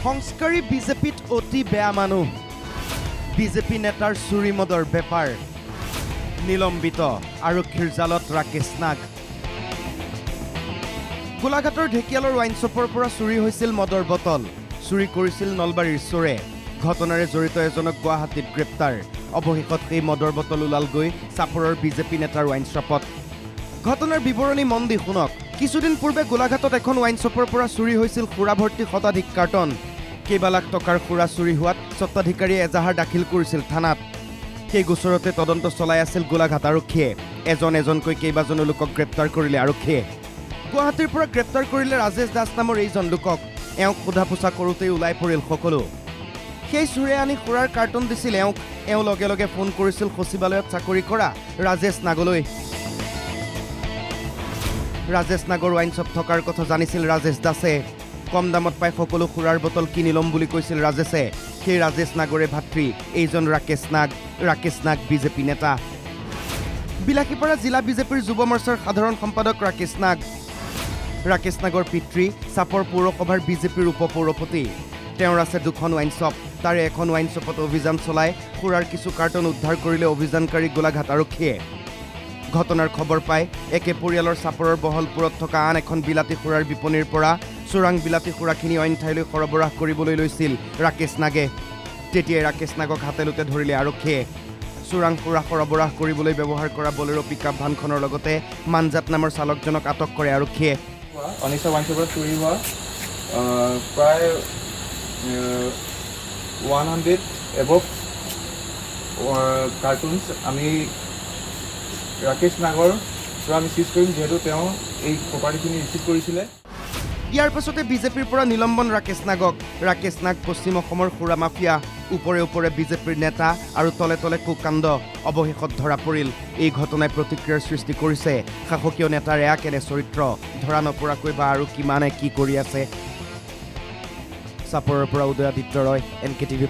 সংস্কাৰী বিজেপিত অতি বেয়া মানুহ বিজেপি নেতাৰ চুৰি মদৰ বেপাৰ নিলম্বিত আৰক্ষীৰ জালত ৰাকেশ নাগ গোলাঘাটৰ ঢেকিয়ালৰ ৱাইন শ্বপৰ পৰা চুৰি হৈছিল মদৰ বটল চুৰি কৰিছিল নলবাৰীৰ চোৰে ঘটনাৰে জড়িত এজনক গুৱাহাটীত গ্ৰেপ্তাৰ অৱশেষত সেই মদৰ বটল ওলালগৈ চাপৰৰ বিজেপি নেতাৰ ৱাইন শ্বপত ঘটনাৰ বিৱৰণী মন দি শুনক কিছুদিন পূৰ্বে গোলাঘাটত এখন ৱাইন শ্বপৰ পৰা চুৰি হৈছিল খুৰা ভৰ্তি শতাধিক কাৰ্টন কেইবা লাখ টকাৰ খুৰা চুৰি হোৱাত স্বত্বাধিকাৰীয়ে এজাহাৰ দাখিল কৰিছিল থানাত সেই গোচৰতে তদন্ত চলাই আছিল গোলাঘাট আৰক্ষীয়ে এজনকৈ কেইবাজনো লোকক গ্ৰেপ্তাৰ কৰিলে আৰক্ষীয়ে গুৱাহাটীৰ পৰা গ্ৰেপ্তাৰ কৰিলে ৰাজেশ দাস নামৰ এইজন লোকক এওঁক সোধা পোছা কৰোঁতেই ওলাই পৰিল সকলো সেই চুৰে আনি খুৰাৰ কাৰ্টন দিছিল এওঁ লগে লগে ফোন কৰিছিল সচিবালয়ত চাকৰি কৰা ৰাজেশ নাগলৈ ৰাজেশ নাগৰ ৱাইন শ্বপ থকাৰ কথা জানিছিল ৰাজেশ দাসে কম দামত পাই সকলো খুৰাৰ বটল কিনি ল'ম বুলি কৈছিল ৰাজেশে সেই ৰাজেশ নাগৰে ভাতৃ এইজন ৰাকেশ নাগ বিজেপি নেতা বিলাসীপাৰা জিলা বিজেপিৰ যুৱ মৰ্চাৰ সাধাৰণ সম্পাদক ৰাকেশ নাগৰ পিতৃ চাপৰ পৌৰসভাৰ বিজেপিৰ উপ পৌৰপতি তেওঁৰ আছে দুখন ৱাইন শ্বপ তাৰে এখন ৱাইন শ্বপত অভিযান চলাই খুৰাৰ কিছু কাৰ্টন উদ্ধাৰ কৰিলে অভিযানকাৰী গোলাঘাট আৰক্ষীয়ে ঘটনাৰ খবৰ পাই একে পৰিয়ালৰ চাপৰৰ বহলপুৰত থকা আন এখন বিলাতী খুৰাৰ বিপণীৰ পৰা চোৰাং বিলাতী খুৰাখিনি অইন ঠাইলৈ সৰবৰাহ কৰিবলৈ লৈছিল ৰাকেশ নাগে তেতিয়াই ৰাকেশ নাগক হাতেলোতে ধৰিলে আৰক্ষীয়ে চোৰাং খুৰা সৰবৰাহ কৰিবলৈ ব্যৱহাৰ কৰা বলেৰো পিকআপ ভানখনৰ লগতে মানজাত নামৰ চালকজনক আটক কৰে আৰক্ষীয়ে অনিশা ৱাইন শ্বপত চুৰি হোৱা প্ৰায় 100 above কাৰ্টুনছ আমি ৰাকেশ নাগৰ পৰা আমি চিজ কৰিম যিহেতু তেওঁ এই প্ৰপাৰ্টিখিনি ৰিচিভ কৰিছিলে ইয়াৰ পাছতে বিজেপিৰ পৰা নিলম্বন ৰাকেশ নাগ পশ্চিম অসমৰ খুৰা মাফিয়া ওপৰে বিজেপিৰ নেতা আৰু তলে তলে কুকাণ্ড অৱশেষত ধৰা পৰিল এই ঘটনাই প্ৰতিক্ৰিয়াৰ সৃষ্টি কৰিছে শাসকীয় নেতাৰ এয়া কেনে চৰিত্ৰ ধৰা নপৰাকৈ বা আৰু কিমানে কি কৰি আছে চাপৰৰ পৰা উদয়াদিত্য ৰয় NKTV+